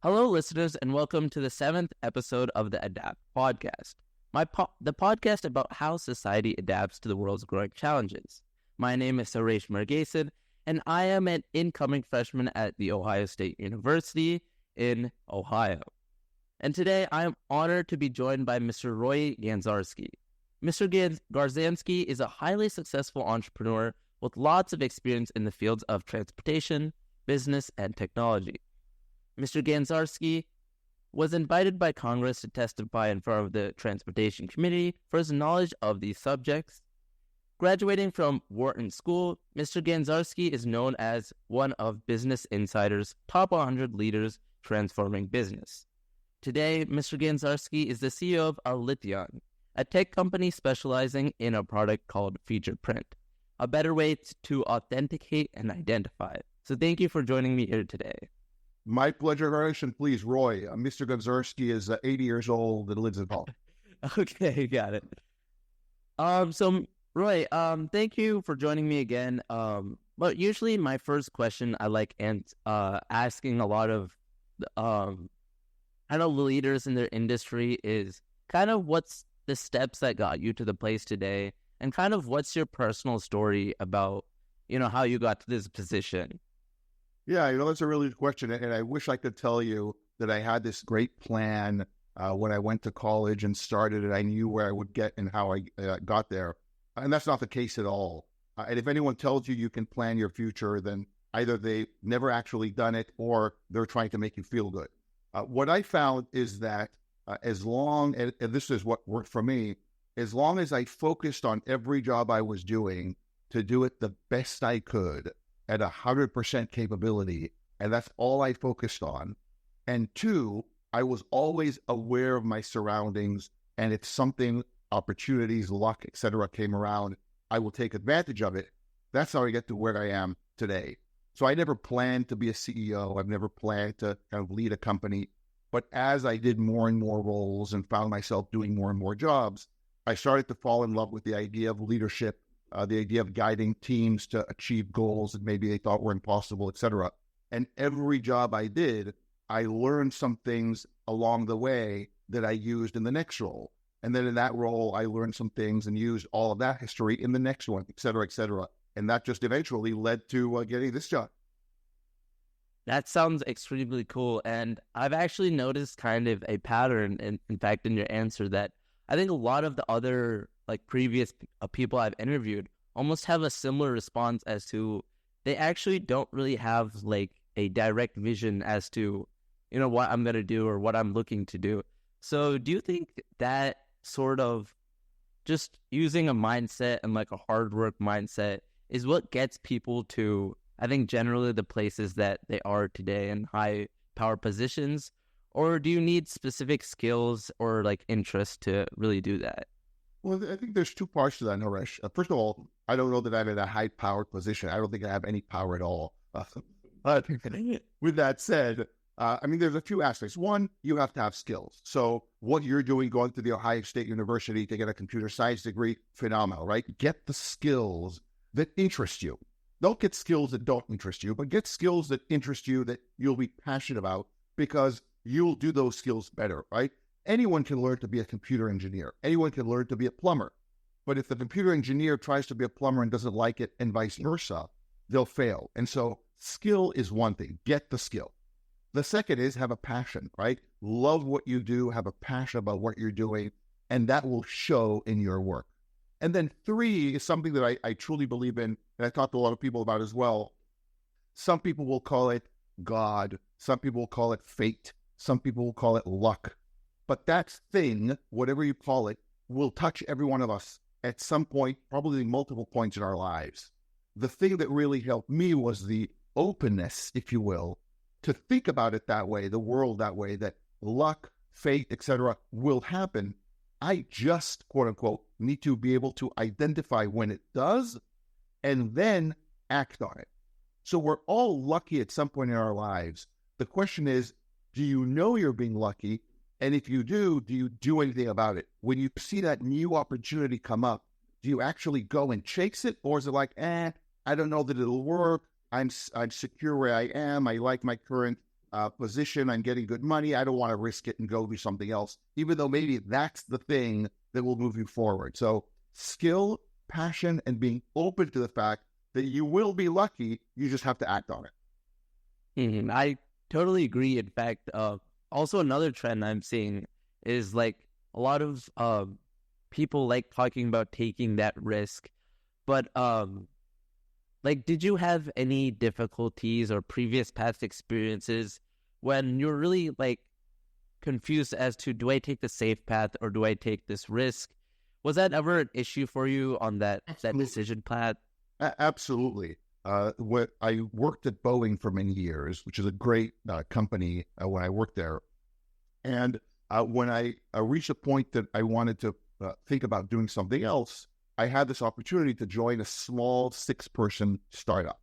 Hello, listeners, and welcome to the 7th episode of the Adapt podcast, the podcast about how society adapts to the world's growing challenges. My name is Suresh Murgason, and I am an incoming freshman at The Ohio State University in Ohio. And today I am honored to be joined by Mr. Roei Ganzarski. Mr. Ganzarski is a highly successful entrepreneur with lots of experience in the fields of transportation, business, and technology. Mr. Ganzarski was invited by Congress to testify in front of the Transportation Committee for his knowledge of these subjects. Graduating from Wharton School, Mr. Ganzarski is known as one of Business Insider's top 100 leaders transforming business. Today, Mr. Ganzarski is the CEO of Alitheon, a tech company specializing in a product called FeaturePrint, a better way to authenticate and identify. So thank you for joining me here today. My pleasure, Harish, and please, Roy. Mr. Ganzarski is 80 years old and lives in Holland. Okay, got it. So Roy, thank you for joining me again. But usually my first question I like asking a lot of leaders in their industry is kind of what's the steps that got you to the place today, and kind of what's your personal story about, how you got to this position. Yeah, that's a really good question, and I wish I could tell you that I had this great plan when I went to college and started it. I knew where I would get and how I got there, and that's not the case at all. And if anyone tells you you can plan your future, then either they've never actually done it or they're trying to make you feel good. What I found is that as long, and this is what worked for me, as long as I focused on every job I was doing to do it the best I could, at 100% capability, and that's all I focused on. And two, I was always aware of my surroundings, and if something, opportunities, luck, etc. came around, I will take advantage of it. That's how I get to where I am today. So I never planned to be a CEO. I've never planned to kind of lead a company. But as I did more and more roles and found myself doing more and more jobs, I started to fall in love with the idea of leadership, the idea of guiding teams to achieve goals that maybe they thought were impossible, etc. And every job I did, I learned some things along the way that I used in the next role. And then in that role, I learned some things and used all of that history in the next one, etc., etc. And that just eventually led to getting this job. That sounds extremely cool. And I've actually noticed kind of a pattern, in fact, in your answer, that I think a lot of the other previous people I've interviewed almost have a similar response as to they actually don't really have a direct vision as to, what I'm going to do or what I'm looking to do. So do you think that sort of just using a mindset and a hard work mindset is what gets people to, I think, generally the places that they are today in high power positions? Or do you need specific skills or interest to really do that? Well, I think there's two parts to that, Naresh. First of all, I don't know that I'm in a high-powered position. I don't think I have any power at all. But with that said, there's a few aspects. One, you have to have skills. So what you're doing going to the Ohio State University to get a computer science degree, phenomenal, right? Get the skills that interest you. Don't get skills that don't interest you, but get skills that interest you, that you'll be passionate about, because you'll do those skills better, right? Anyone can learn to be a computer engineer. Anyone can learn to be a plumber. But if the computer engineer tries to be a plumber and doesn't like it, and vice versa, they'll fail. And so skill is one thing. Get the skill. The second is have a passion, right? Love what you do, have a passion about what you're doing, and that will show in your work. And then three is something that I truly believe in, and I talked to a lot of people about as well. Some people will call it God. Some people will call it fate. Some people will call it luck. But that thing, whatever you call it, will touch every one of us at some point, probably multiple points in our lives. The thing that really helped me was the openness, if you will, to think about it that way, the world that way, that luck, fate, etc. will happen. I just, quote unquote, need to be able to identify when it does and then act on it. So we're all lucky at some point in our lives. The question is, do you know you're being lucky? And if you do you do anything about it? When you see that new opportunity come up, do you actually go and chase it? Or is it I don't know that it'll work. I'm secure where I am. I like my current position. I'm getting good money. I don't want to risk it and go do something else, even though maybe that's the thing that will move you forward. So skill, passion, and being open to the fact that you will be lucky. You just have to act on it. I totally agree. In fact, also another trend I'm seeing is like a lot of people like talking about taking that risk, but like, did you have any difficulties or previous past experiences when you're really like confused as to, do I take the safe path or do I take this risk? Was that ever an issue for you on that decision path? Absolutely. What I worked at Boeing for many years, which is a great company when I worked there. And when I reached a point that I wanted to think about doing something else, I had this opportunity to join a small 6-person startup,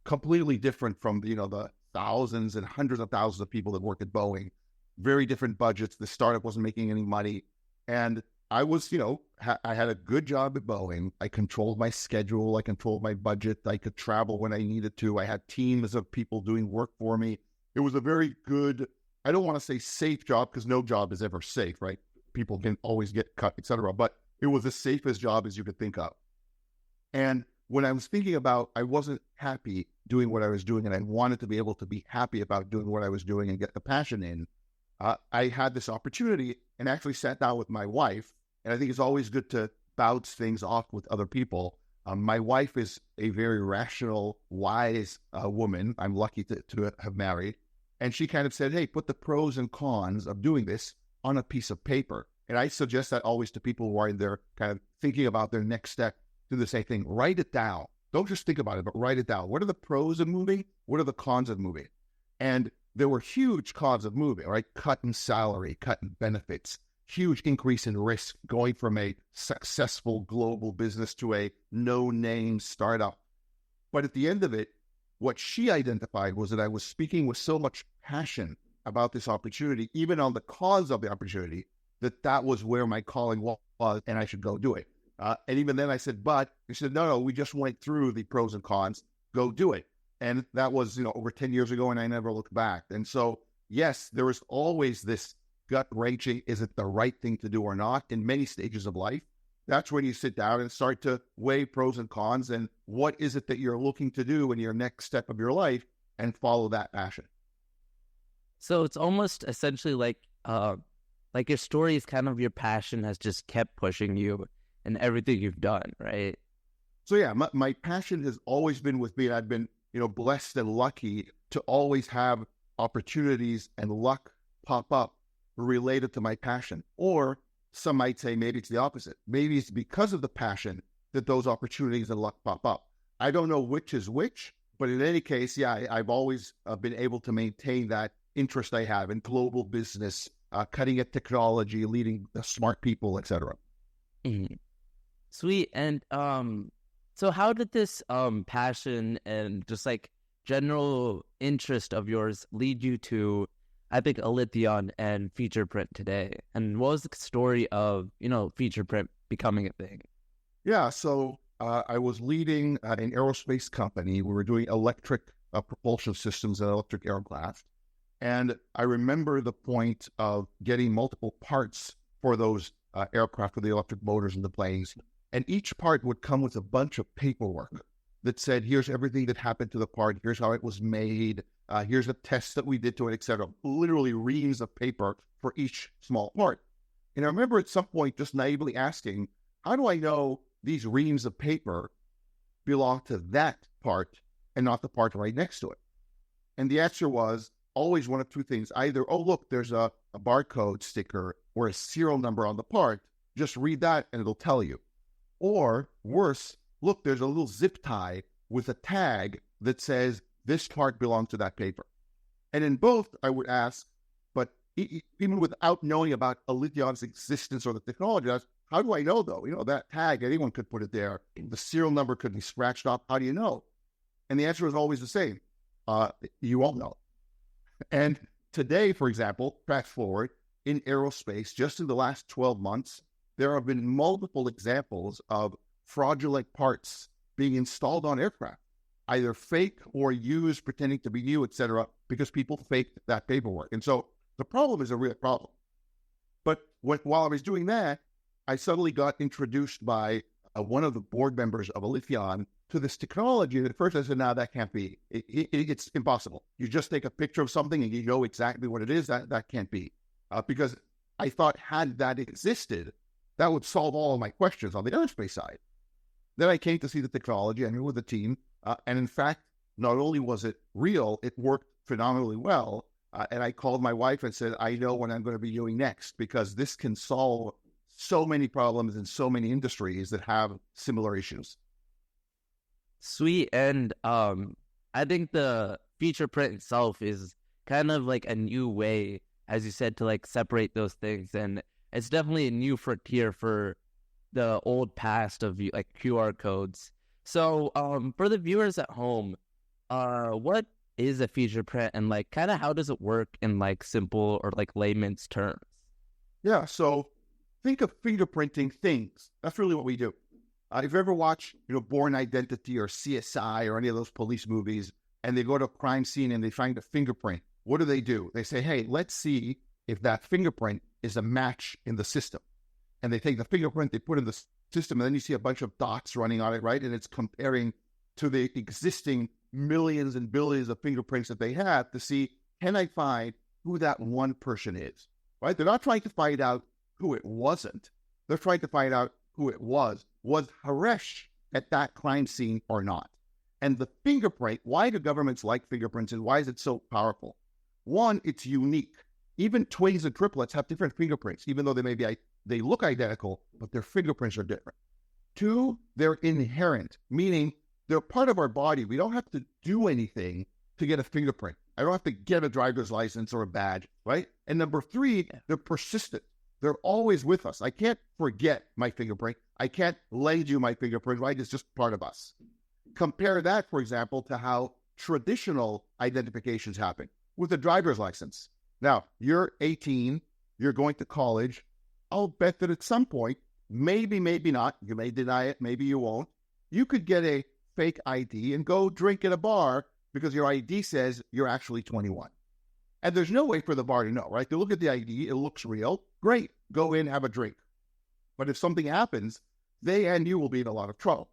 completely different from the thousands and hundreds of thousands of people that work at Boeing. Very different budgets. The startup wasn't making any money, and I was, I had a good job at Boeing. I controlled my schedule. I controlled my budget. I could travel when I needed to. I had teams of people doing work for me. It was a very good, I don't want to say safe job, because no job is ever safe, right? People can always get cut, etc. But it was the safest job as you could think of. And when I was thinking about, I wasn't happy doing what I was doing, and I wanted to be able to be happy about doing what I was doing and get the passion in, I had this opportunity and actually sat down with my wife. And I think it's always good to bounce things off with other people. My wife is a very rational, wise woman. I'm lucky to have married. And she kind of said, hey, put the pros and cons of doing this on a piece of paper. And I suggest that always to people who are in their kind of thinking about their next step, do the same thing. Write it down. Don't just think about it, but write it down. What are the pros of moving? What are the cons of moving? And there were huge cons of moving, right? Cut in salary, cut in benefits, huge increase in risk, going from a successful global business to a no-name startup. But at the end of it, what she identified was that I was speaking with so much passion about this opportunity, even on the cause of the opportunity, that was where my calling was, and I should go do it. And even then I said, but she said, no, we just went through the pros and cons, go do it. And that was, over 10 years ago, and I never looked back. And so, yes, there was always this gut-wrenching, is it the right thing to do or not, in many stages of life. That's when you sit down and start to weigh pros and cons, and what is it that you're looking to do in your next step of your life, and follow that passion. So it's almost essentially like your story is kind of your passion has just kept pushing you in everything you've done, right? So yeah, my passion has always been with me. I've been, blessed and lucky to always have opportunities and luck pop up related to my passion. Or some might say maybe it's the opposite. Maybe it's because of the passion that those opportunities and luck pop up. I don't know which is which, but in any case, yeah, I've always been able to maintain that interest I have in global business, cutting edge technology, leading smart people, etc. Mm-hmm. Sweet. And so how did this passion and just like general interest of yours lead you to, I think, Alitheon and FeaturePrint today? And what was the story of, FeaturePrint becoming a thing? Yeah, so I was leading an aerospace company. We were doing electric propulsion systems and electric aircraft. And I remember the point of getting multiple parts for those aircraft, for the electric motors and the planes. And each part would come with a bunch of paperwork that said, here's everything that happened to the part, here's how it was made, here's the tests that we did to it, etc. Literally reams of paper for each small part. And I remember at some point just naively asking, how do I know these reams of paper belong to that part and not the part right next to it? And the answer was always one of two things. Either, oh, look, there's a barcode sticker or a serial number on the part. Just read that and it'll tell you. Or worse, look, there's a little zip tie with a tag that says this part belongs to that paper. And in both, I would ask, but even without knowing about Alitheon's existence or the technology, how do I know though? That tag, anyone could put it there. The serial number could be scratched off. How do you know? And the answer is always the same. You won't know. And today, for example, fast forward, in aerospace, just in the last 12 months, there have been multiple examples of fraudulent parts being installed on aircraft. either fake or used pretending to be you, etc., because people faked that paperwork. And so the problem is a real problem. But while I was doing that, I suddenly got introduced by one of the board members of Alitheon to this technology. And at first I said, no, that can't be. It's impossible. You just take a picture of something and you know exactly what it is. That can't be. Because I thought had that existed, that would solve all of my questions on the aerospace side. Then I came to see the technology. I met with the team. And in fact, not only was it real, it worked phenomenally well. And I called my wife and said, I know what I'm going to be doing next, because this can solve so many problems in so many industries that have similar issues. Sweet. And I think the FeaturePrint itself is kind of like a new way, as you said, to like separate those things. And it's definitely a new frontier for the old past of like QR codes. So for the viewers at home, what is a FeaturePrint, and like kind of how does it work in like simple or like layman's terms? Yeah, so think of fingerprinting things. That's really what we do. If you ever watch, Born Identity or CSI or any of those police movies, and they go to a crime scene and they find a fingerprint, what do? They say, hey, let's see if that fingerprint is a match in the system. And they take the fingerprint, they put in the system, and then you see a bunch of dots running on it, right? And it's comparing to the existing millions and billions of fingerprints that they have to see, can I find who that one person is, right? They're not trying to find out who it wasn't. They're trying to find out who it was. Was Haresh at that crime scene or not? And the fingerprint, why do governments like fingerprints and why is it so powerful? One, it's unique. Even twins and triplets have different fingerprints, even though they look identical, but their fingerprints are different. Two, they're inherent, meaning they're part of our body. We don't have to do anything to get a fingerprint. I don't have to get a driver's license or a badge, right? And number three, they're persistent. They're always with us. I can't forget my fingerprint. I can't lend you my fingerprint, right? It's just part of us. Compare that, for example, to how traditional identifications happen with a driver's license. Now, you're 18, you're going to college. I'll bet that at some point, maybe not, you may deny it, maybe you won't, you could get a fake ID and go drink at a bar because your ID says you're actually 21. And there's no way for the bar to know, right? They look at the ID, it looks real, great, go in, have a drink. But if something happens, they and you will be in a lot of trouble.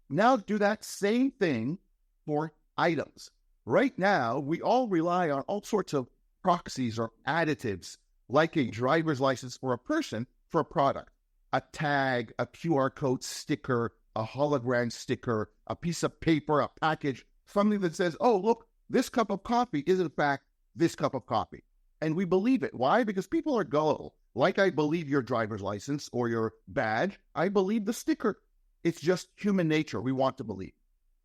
Now do that same thing for items. Right now, we all rely on all sorts of proxies or additives, like a driver's license for a person for a product, a tag, a QR code sticker, a hologram sticker, a piece of paper, a package, something that says, oh, look, this cup of coffee is in fact this cup of coffee. And we believe it. Why? Because people are gullible. Like I believe your driver's license or your badge, I believe the sticker. It's just human nature. We want to believe.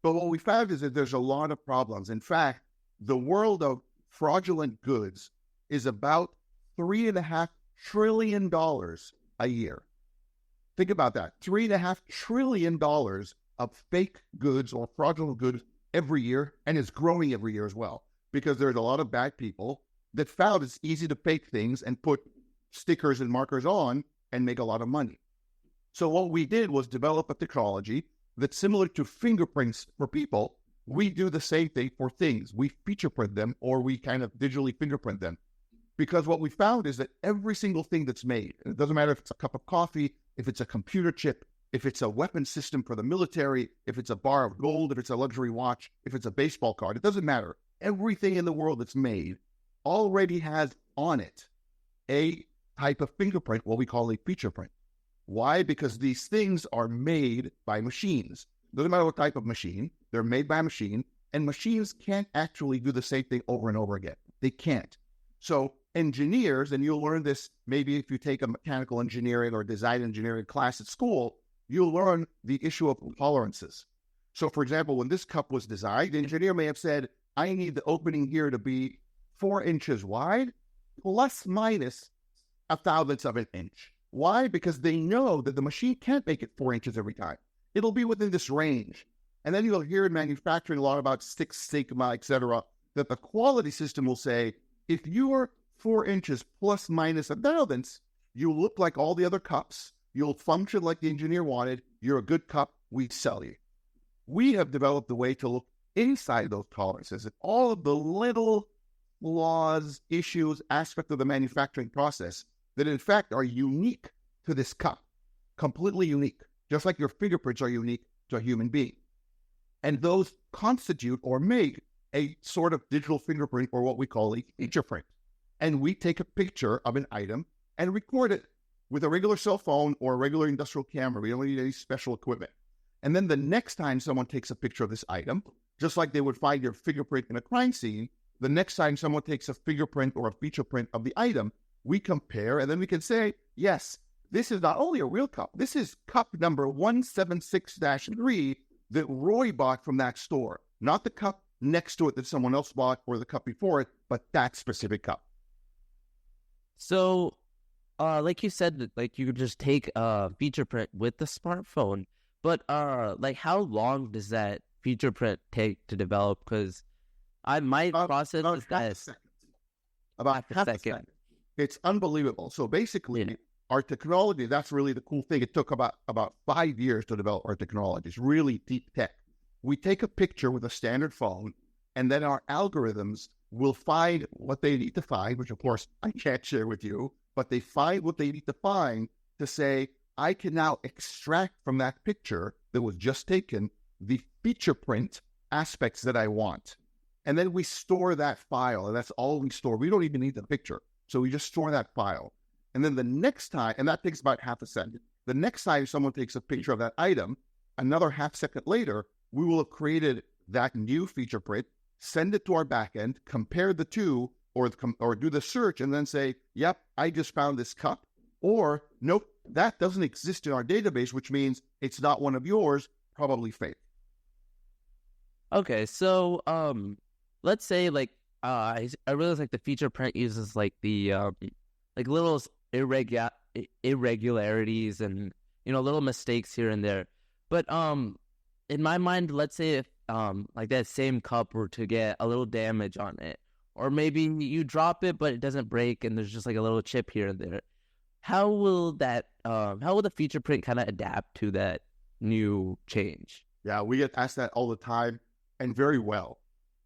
But what we found is that there's a lot of problems. In fact, the world of fraudulent goods is about $3.5 trillion a year. Think about that. $3.5 trillion of fake goods or fraudulent goods every year, and it's growing every year as well, because there's a lot of bad people that found it's easy to fake things and put stickers and markers on and make a lot of money. So what we did was develop a technology that's similar to fingerprints for people. We do the same thing for things. We feature print them, or we kind of digitally fingerprint them. Because what we found is that every single thing that's made, and it doesn't matter if it's a cup of coffee, if it's a computer chip, if it's a weapon system for the military, if it's a bar of gold, if it's a luxury watch, if it's a baseball card, it doesn't matter. Everything in the world that's made already has on it a type of fingerprint, what we call a feature print. Why? Because these things are made by machines. Doesn't matter what type of machine, they're made by a machine, and machines can't actually do the same thing over and over again. They can't. So engineers, and you'll learn this maybe if you take a mechanical engineering or design engineering class at school, you'll learn the issue of tolerances. So for example, when this cup was designed, the engineer may have said, I need the opening here to be 4 inches wide, plus minus a thousandth of an inch. Why? Because they know that the machine can't make it 4 inches every time. It'll be within this range. And then you'll hear in manufacturing a lot about Six Sigma, etc., that the quality system will say, if you're 4 inches plus minus a thousandth, you look like all the other cups. You'll function like the engineer wanted. You're a good cup. We sell you. we have developed a way to look inside those tolerances and all of the little flaws, issues, aspects of the manufacturing process that in fact are unique to this cup, completely unique, just like your fingerprints are unique to a human being. And those constitute or make a sort of digital fingerprint, or what we call a feature print. And we take a picture of an item and record it with a regular cell phone or a regular industrial camera. We don't need any special equipment. And then the next time someone takes a picture of this item, just like they would find your fingerprint in a crime scene, the next time someone takes a fingerprint or a feature print of the item, we compare, and then we can say, yes, this is not only a real cup, this is cup number 176-3 that Roei bought from that store, not the cup next to it that someone else bought or the cup before it, but that specific cup. So, like you said, like you could just take a feature print with the smartphone, but like how long does that feature print take to develop? Because my process is that about half a second. It's unbelievable. So basically, our technology, that's really the cool thing. It took about 5 years to develop our technology. It's really deep tech. We take a picture with a standard phone, and then our algorithms will find what they need to find, which of course I can't share with you, but they find what they need to find to say, I can now extract from that picture that was just taken the feature print aspects that I want. And then we store that file, and that's all we store. We don't even need the picture. So we just store that file. And then the next time, and that takes about half a second, the next time someone takes a picture of that item, another half second later, we will have created that new feature print, send it to our backend, compare the two, or do the search, and then say, yep, I just found this cup. Or, nope, that doesn't exist in our database, which means it's not one of yours, probably fake. Okay, so let's say like I realize like the feature print uses like the like little irregularities and little mistakes here and there. But in my mind, let's say if like that same cup were to get a little damage on it, or maybe you drop it but it doesn't break and there's just like a little chip here and there, how will the feature print kind of adapt to that new change? Yeah, we get asked that all the time, and very well.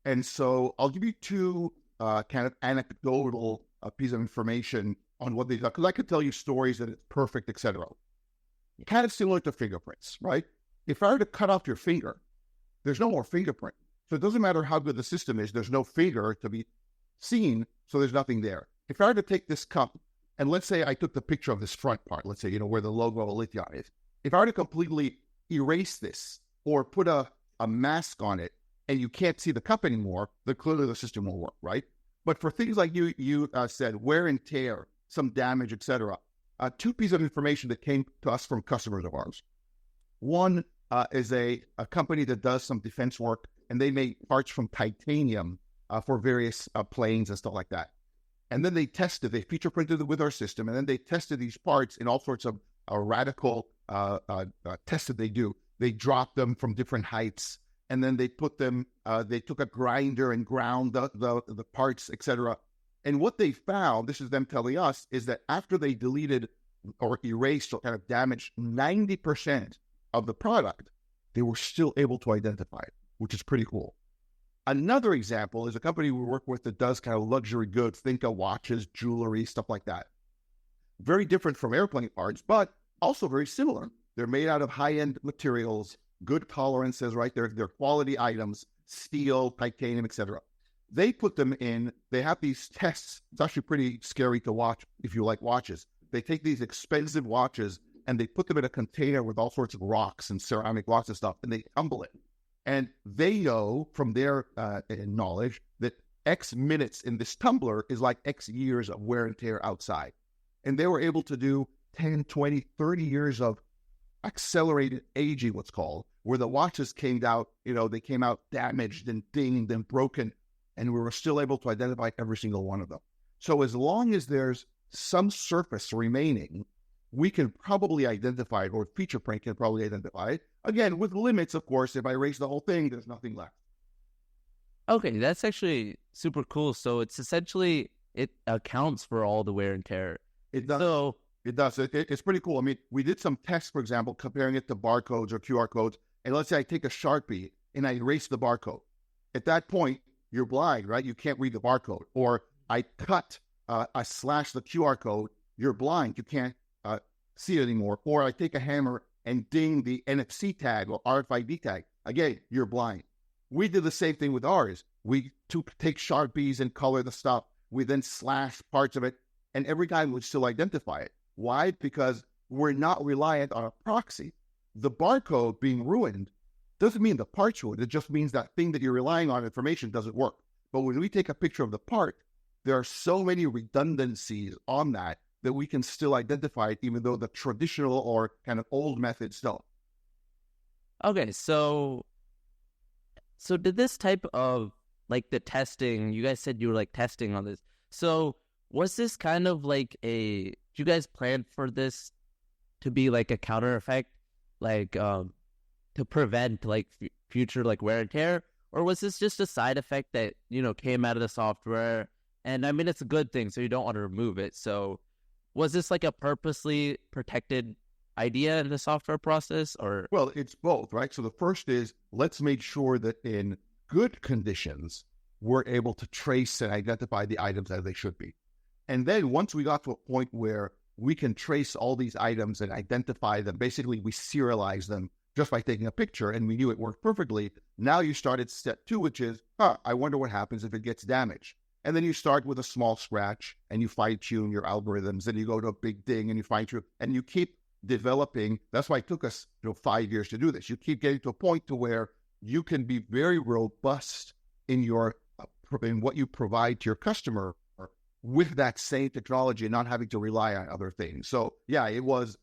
And so I'll give you two kind of anecdotal piece of information on what they do, because I could tell you stories that it's perfect, etc. Kind of similar to fingerprints, right? If I were to cut off your finger, there's no more fingerprint. So it doesn't matter how good the system is, there's no finger to be seen, so there's nothing there. If I were to take this cup, and let's say I took the picture of this front part, let's say, where the logo of Alitheon is. If I were to completely erase this or put a mask on it, and you can't see the cup anymore, then clearly the system won't work, right? But for things like you said, wear and tear, some damage, etc., two pieces of information that came to us from customers of ours. One is a company that does some defense work, and they make parts from titanium for various planes and stuff like that. And then they feature printed it with our system, and then they tested these parts in all sorts of radical tests that they do. They drop them from different heights, and then they put them, they took a grinder and ground the parts, etc. And what they found, this is them telling us, is that after they deleted or erased or kind of damaged 90% of the product, they were still able to identify it, which is pretty cool. Another example is a company we work with that does kind of luxury goods, think of watches, jewelry, stuff like that. Very different from airplane parts, but also very similar. They're made out of high-end materials, good tolerances, right? They're quality items, steel, titanium, etc. They put them in, they have these tests. It's actually pretty scary to watch if you like watches. They take these expensive watches and they put them in a container with all sorts of rocks and ceramic rocks and stuff, and they tumble it. And they know from their knowledge that X minutes in this tumbler is like X years of wear and tear outside. And they were able to do 10, 20, 30 years of accelerated aging, what's called, where the watches came out, they came out damaged and dinged and broken, and we were still able to identify every single one of them. So as long as there's some surface remaining, we can probably identify it, or FeaturePrint can probably identify it. Again, with limits, of course. If I erase the whole thing, there's nothing left. Okay, that's actually super cool. So it's essentially, it accounts for all the wear and tear. It does. It does. It's pretty cool. I mean, we did some tests, for example, comparing it to barcodes or QR codes, And let's say I take a Sharpie and I erase the barcode. At that point, you're blind, right? You can't read the barcode. Or I slash the QR code, you're blind. You can't see it anymore. Or I take a hammer and ding the NFC tag or RFID tag. Again, you're blind. We did the same thing with ours. We take Sharpies and color the stuff. We then slash parts of it, and every guy would still identify it. Why? Because we're not reliant on a proxy. The barcode being ruined doesn't mean the part's ruined. It just means that thing that you're relying on information doesn't work. But when we take a picture of the part, there are so many redundancies on that we can still identify it, even though the traditional or kind of old methods don't. Okay, so did this type of, like, the testing, you guys said you were, like, testing on this. So was this kind of like do you guys plan for this to be like a counter effect, like to prevent like future like wear and tear? Or was this just a side effect that, came out of the software? And I mean, it's a good thing, so you don't want to remove it. So was this like a purposely protected idea in the software process, or? Well, it's both, right? So the first is, let's make sure that in good conditions, we're able to trace and identify the items as they should be. And then once we got to a point where we can trace all these items and identify them, basically we serialize them just by taking a picture, and we knew it worked perfectly. Now you start at step 2, which is, I wonder what happens if it gets damaged. And then you start with a small scratch and you fine tune your algorithms, and you go to a big ding and you fine tune, and you keep developing. That's why it took us 5 years to do this. You keep getting to a point to where you can be very robust in what you provide to your customer with that same technology and not having to rely on other things. So yeah, it was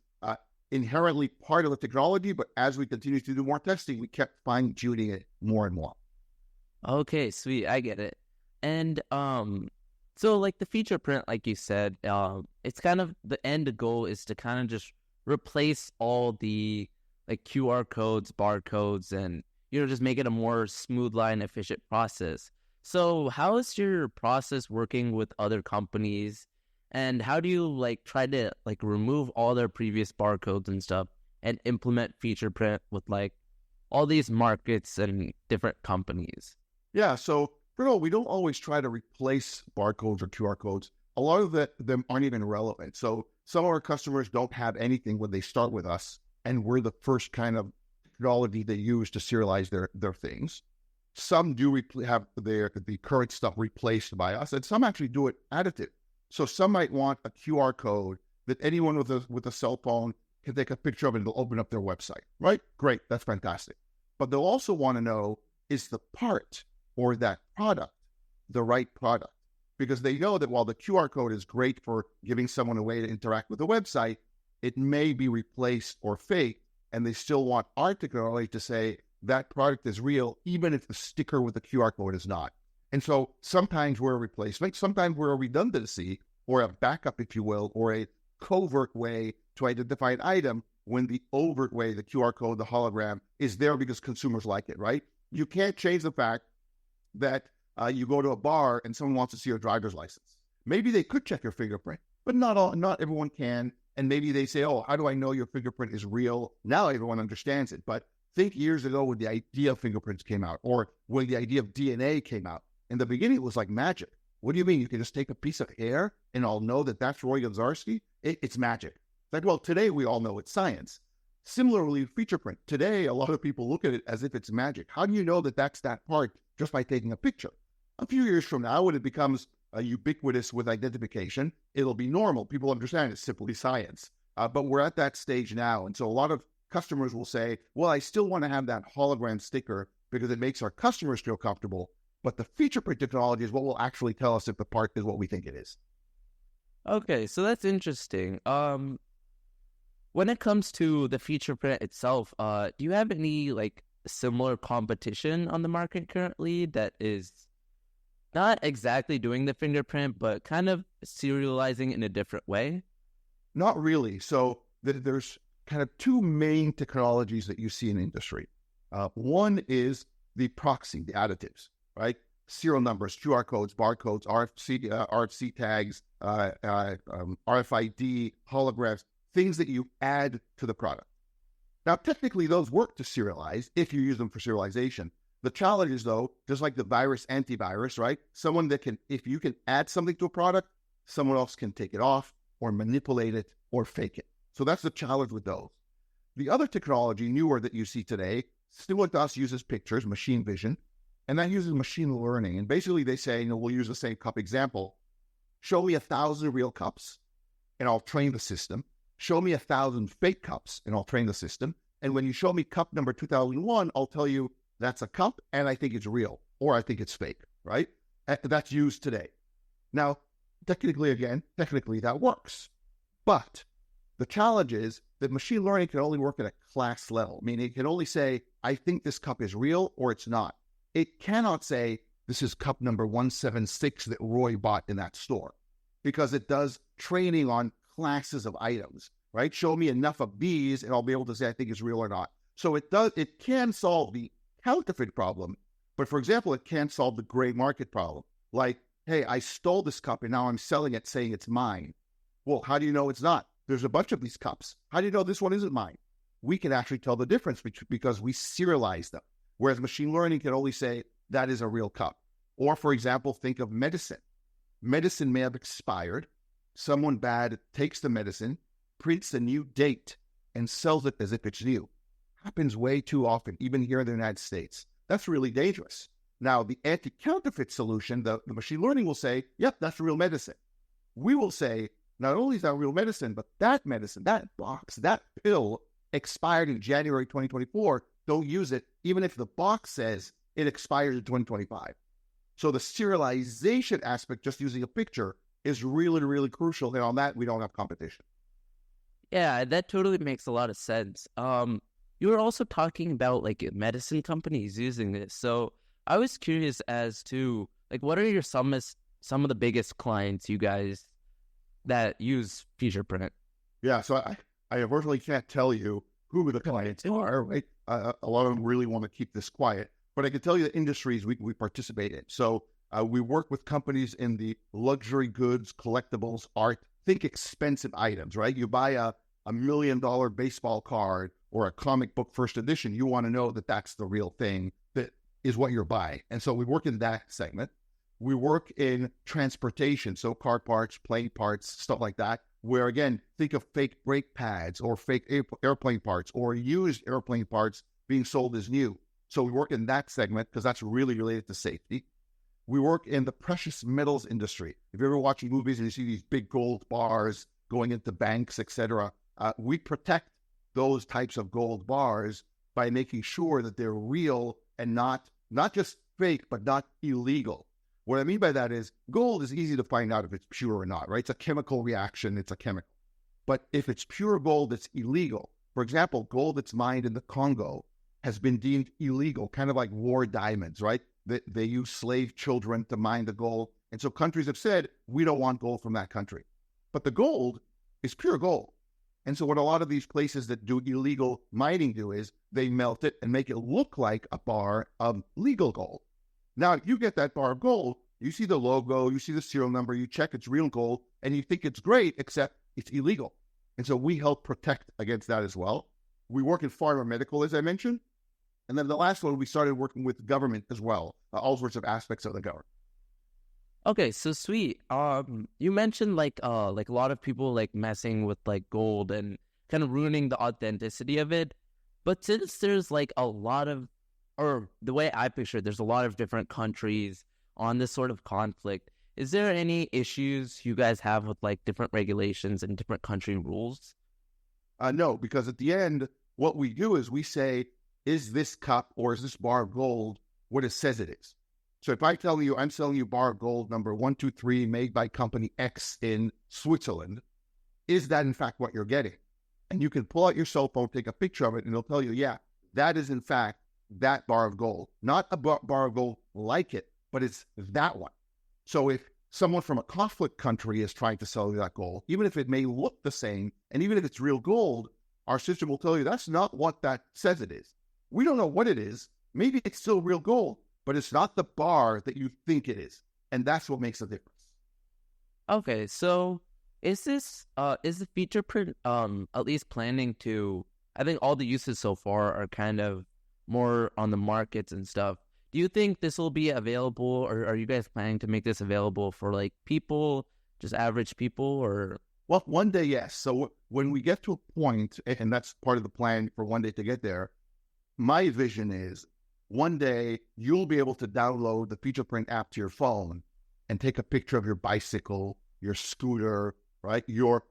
inherently part of the technology, but as we continued to do more testing, we kept fine tuning it more and more. Okay, sweet. I get it. And so like the FeaturePrint, like you said, it's kind of the end goal is to kind of just replace all the like QR codes, barcodes, and just make it a more smooth line, efficient process. So how is your process working with other companies, and how do you like try to like remove all their previous barcodes and stuff and implement FeaturePrint with like all these markets and different companies? Yeah, so first of all, we don't always try to replace barcodes or QR codes. A lot of them aren't even relevant. So some of our customers don't have anything when they start with us, and we're the first kind of technology they use to serialize their things. Some do have the current stuff replaced by us, and some actually do it additive. So some might want a QR code that anyone with a cell phone can take a picture of, and it'll open up their website, right? Great, that's fantastic. But they'll also want to know, is the part or that product the right product? Because they know that while the QR code is great for giving someone a way to interact with the website, it may be replaced or fake, and they still want our technology to say that product is real, even if the sticker with the QR code is not. And so sometimes we're a replacement, sometimes we're a redundancy or a backup, if you will, or a covert way to identify an item when the overt way, the QR code, the hologram, is there because consumers like it, right? You can't change the fact that you go to a bar and someone wants to see your driver's license. Maybe they could check your fingerprint, but not everyone can. And maybe they say, oh, how do I know your fingerprint is real? Now everyone understands it. But think years ago when the idea of fingerprints came out, or when the idea of DNA came out. In the beginning, it was like magic. What do you mean? You can just take a piece of hair and I'll know that that's Roei Ganzarski? It's magic. Like, well, today we all know it's science. Similarly, FeaturePrint. Today, a lot of people look at it as if it's magic. How do you know that that's that part just by taking a picture? A few years from now, when it becomes ubiquitous with identification, it'll be normal. People understand it's simply science. But we're at that stage now. And so a lot of customers will say, well, I still want to have that hologram sticker because it makes our customers feel comfortable. But the FeaturePrint technology is what will actually tell us if the part is what we think it is. Okay, so that's interesting. When it comes to the FeaturePrint itself, do you have any like similar competition on the market currently that is not exactly doing the fingerprint, but kind of serializing in a different way? Not really. So there's kind of two main technologies that you see in the industry. One is the proxy, the additives, right? Serial numbers, QR codes, barcodes, RFC tags, RFID, holograms, things that you add to the product. Now, technically, those work to serialize if you use them for serialization. The challenge is, though, just like the virus, antivirus, right? Someone that can, if you can add something to a product, someone else can take it off or manipulate it or fake it. So that's the challenge with those. The other technology, newer that you see today, similar to us, uses pictures, machine vision, and that uses machine learning. And basically they say, we'll use the same cup example. Show me 1,000 real cups and I'll train the system. Show me 1,000 fake cups and I'll train the system. And when you show me cup number 2001, I'll tell you that's a cup and I think it's real or I think it's fake, right? That's used today. Now, technically that works. But the challenge is that machine learning can only work at a class level, meaning it can only say, I think this cup is real or it's not. It cannot say, this is cup number 176 that Roei bought in that store, because it does training on classes of items, right? Show me enough of these and I'll be able to say I think it's real or not. So it can solve the counterfeit problem, but for example, it can't solve the gray market problem. Like, hey, I stole this cup and now I'm selling it saying it's mine. Well, how do you know it's not? There's a bunch of these cups. How do you know this one isn't mine? We can actually tell the difference because we serialize them, whereas machine learning can only say that is a real cup. Or, for example, think of medicine. Medicine may have expired. Someone bad takes the medicine, prints a new date, and sells it as if it's new. Happens way too often, even here in the United States. That's really dangerous. Now, the anti-counterfeit solution, the machine learning will say, yep, that's real medicine. We will say, not only is that real medicine, but that medicine, that box, that pill expired in January 2024. Don't use it, even if the box says it expires in 2025. So the serialization aspect, just using a picture, is really, really crucial. And on that, we don't have competition. Yeah, that totally makes a lot of sense. You were also talking about like medicine companies using this. So I was curious as to like, what are some of the biggest clients you guys that use FeaturePrint? Yeah, so I unfortunately can't tell you who the clients are, right? A lot of them really want to keep this quiet, but I can tell you the industries we participate in. So we work with companies in the luxury goods, collectibles, art. Think expensive items, right? You buy a $1 million baseball card or a comic book first edition, you want to know that that's the real thing, that is what you're buying. And so we work in that segment. We work in transportation, so car parts, plane parts, stuff like that, where, again, think of fake brake pads or fake airplane parts or used airplane parts being sold as new. So we work in that segment because that's really related to safety. We work in the precious metals industry. If you're ever watching movies and you see these big gold bars going into banks, etc., we protect those types of gold bars by making sure that they're real and not just fake, but not illegal. What I mean by that is gold is easy to find out if it's pure or not, right? It's a chemical reaction. It's a chemical. But if it's pure gold, it's illegal. For example, gold that's mined in the Congo has been deemed illegal, kind of like war diamonds, right? They use slave children to mine the gold. And so countries have said, we don't want gold from that country. But the gold is pure gold. And so what a lot of these places that do illegal mining do is they melt it and make it look like a bar of legal gold. Now, you get that bar of gold, you see the logo, you see the serial number, you check it's real gold, and you think it's great, except it's illegal. And so we help protect against that as well. We work in pharma medical, as I mentioned. And then the last one, we started working with government as well, all sorts of aspects of the government. Okay, so sweet. You mentioned like a lot of people like messing with like gold and kind of ruining the authenticity of it. But since there's like a lot of, or the way I picture it, there's a lot of different countries on this sort of conflict. Is there any issues you guys have with like different regulations and different country rules? No, because at the end, what we do is we say, is this cup or is this bar of gold what it says it is? So if I tell you I'm selling you bar of gold number 123 made by company X in Switzerland, is that in fact what you're getting? And you can pull out your cell phone, take a picture of it, and it'll tell you, yeah, that is in fact that bar of gold. Not a bar of gold like it, but it's that one. So if someone from a conflict country is trying to sell you that gold, even if it may look the same, and even if it's real gold, our system will tell you that's not what that says it is. We don't know what it is. Maybe it's still real gold, but it's not the bar that you think it is. And that's what makes a difference. Okay, so is the FeaturePrint at least planning to I think all the uses so far are kind of more on the markets and stuff. Do you think this will be available, or are you guys planning to make this available for like people, just average people, or? Well, one day, yes. So when we get to a point, and that's part of the plan for one day to get there, my vision is one day you'll be able to download the FeaturePrint app to your phone and take a picture of your bicycle, your scooter, right? The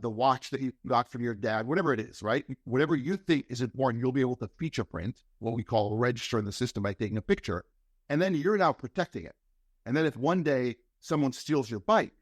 watch that you got from your dad, whatever it is, right? Whatever you think is important, you'll be able to FeaturePrint, what we call register in the system by taking a picture, and then you're now protecting it. And then if one day someone steals your bike,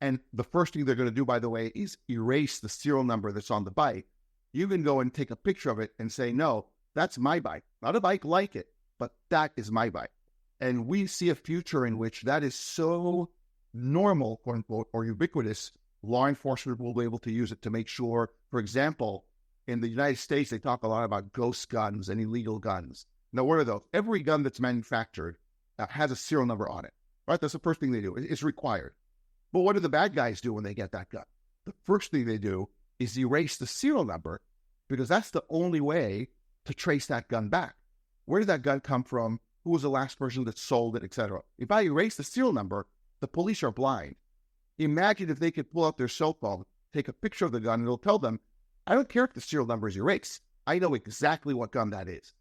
and the first thing they're going to do, by the way, is erase the serial number that's on the bike, you can go and take a picture of it and say, no, that's my bike. Not a bike like it, but that is my bike. And we see a future in which that is so normal, quote unquote, or ubiquitous, law enforcement will be able to use it to make sure, for example, in the United States, they talk a lot about ghost guns and illegal guns. Now, what are those? Every gun that's manufactured has a serial number on it, right? That's the first thing they do. It's required. But what do the bad guys do when they get that gun? The first thing they do is erase the serial number, because that's the only way to trace that gun back. Where did that gun come from? Who was the last person that sold it, etc.? If I erase the serial number, the police are blind. Imagine if they could pull out their cell phone, take a picture of the gun, and it'll tell them, I don't care if the serial number is erased. I know exactly what gun that is.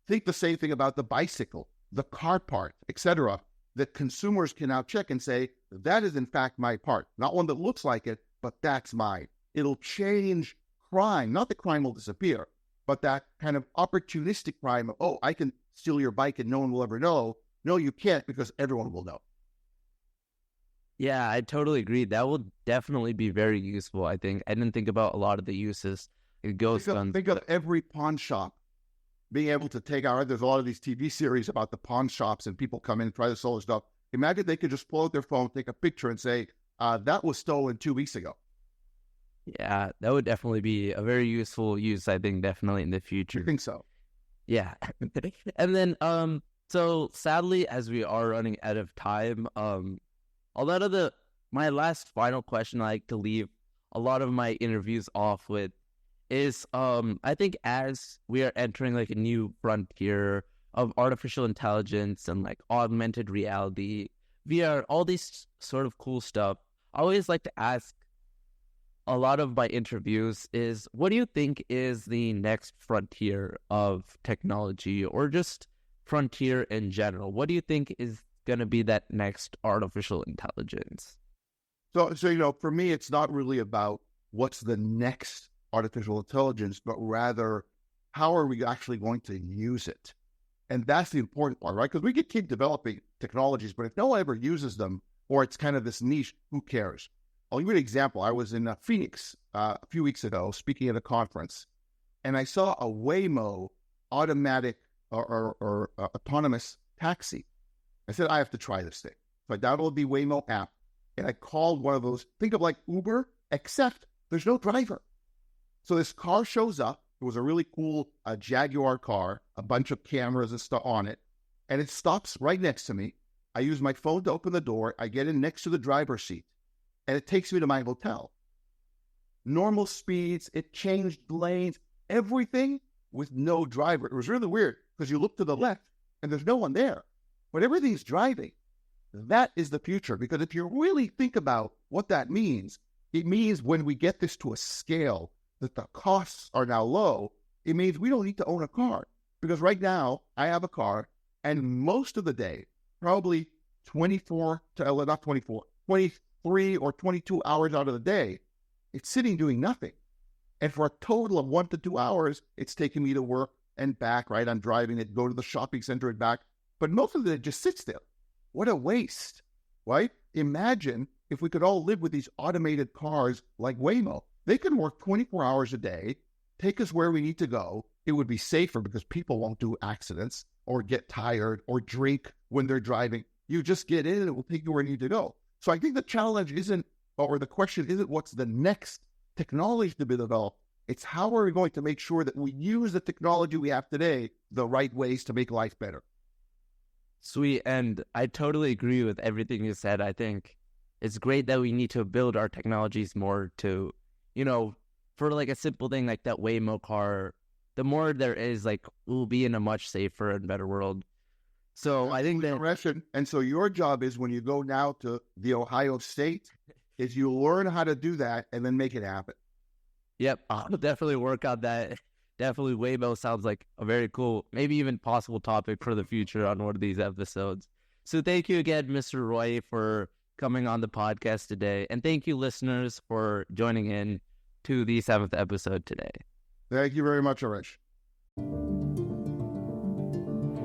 Think the same thing about the bicycle, the car part, etc., that consumers can now check and say, that is in fact my part. Not one that looks like it, but that's mine. It'll change crime. Not that crime will disappear, but that kind of opportunistic crime of, oh, I can steal your bike and no one will ever know. No, you can't, because everyone will know. Yeah, I totally agree. That will definitely be very useful, I think. I didn't think about a lot of the uses. It goes think of every pawn shop being able to take out, there's a lot of these TV series about the pawn shops and people come in and try to sell stuff. Imagine they could just pull out their phone, take a picture and say, that was stolen 2 weeks ago. Yeah, that would definitely be a very useful use, I think, definitely in the future. I think so. Yeah. And then, so sadly, as we are running out of time, a lot of my last final question I like to leave a lot of my interviews off with is, I think as we are entering like a new frontier of artificial intelligence and like augmented reality, VR, all these sort of cool stuff, I always like to ask a lot of my interviews is, what do you think is the next frontier of technology, or just frontier in general? What do you think is going to be that next artificial intelligence? So for me, it's not really about what's the next artificial intelligence, but rather how are we actually going to use it? And that's the important part, right? Because we could keep developing technologies, but if no one ever uses them, or it's kind of this niche, who cares? I'll give you an example. I was in Phoenix a few weeks ago speaking at a conference, and I saw a Waymo automatic or autonomous taxi. I said, I have to try this thing. So I downloaded the Waymo app, and I called one of those, think of like Uber, except there's no driver. So this car shows up. It was a really cool Jaguar car, a bunch of cameras and stuff on it, and it stops right next to me. I use my phone to open the door. I get in next to the driver's seat, and it takes me to my hotel. Normal speeds, it changed lanes, everything with no driver. It was really weird because you look to the left and there's no one there, but everything's driving. That is the future, because if you really think about what that means, it means when we get this to a scale that the costs are now low, it means we don't need to own a car. Because right now, I have a car, and most of the day, probably 23 or 22 hours out of the day, it's sitting doing nothing. And for a total of 1 to 2 hours, it's taking me to work and back, right? I'm driving it, go to the shopping center and back. But most of it just sits there. What a waste, right? Imagine if we could all live with these automated cars like Waymo. They can work 24 hours a day, take us where we need to go. It would be safer because people won't do accidents or get tired or drink when they're driving. You just get in and it will take you where you need to go. So I think the challenge isn't, or the question isn't what's the next technology to be developed. It's how are we going to make sure that we use the technology we have today the right ways to make life better. Sweet. And I totally agree with everything you said. I think it's great that we need to build our technologies more to, for like a simple thing like that Waymo car, the more there is, like, we'll be in a much safer and better world. So I think that... And so your job is, when you go now to the Ohio State, is you learn how to do that and then make it happen. Yep, I'll definitely work on that. Definitely Waymo sounds like a very cool, maybe even possible topic for the future on one of these episodes. So thank you again, Mr. Roei, for coming on the podcast today. And thank you, listeners, for joining in to the 7th episode today. Thank you very much, Arish.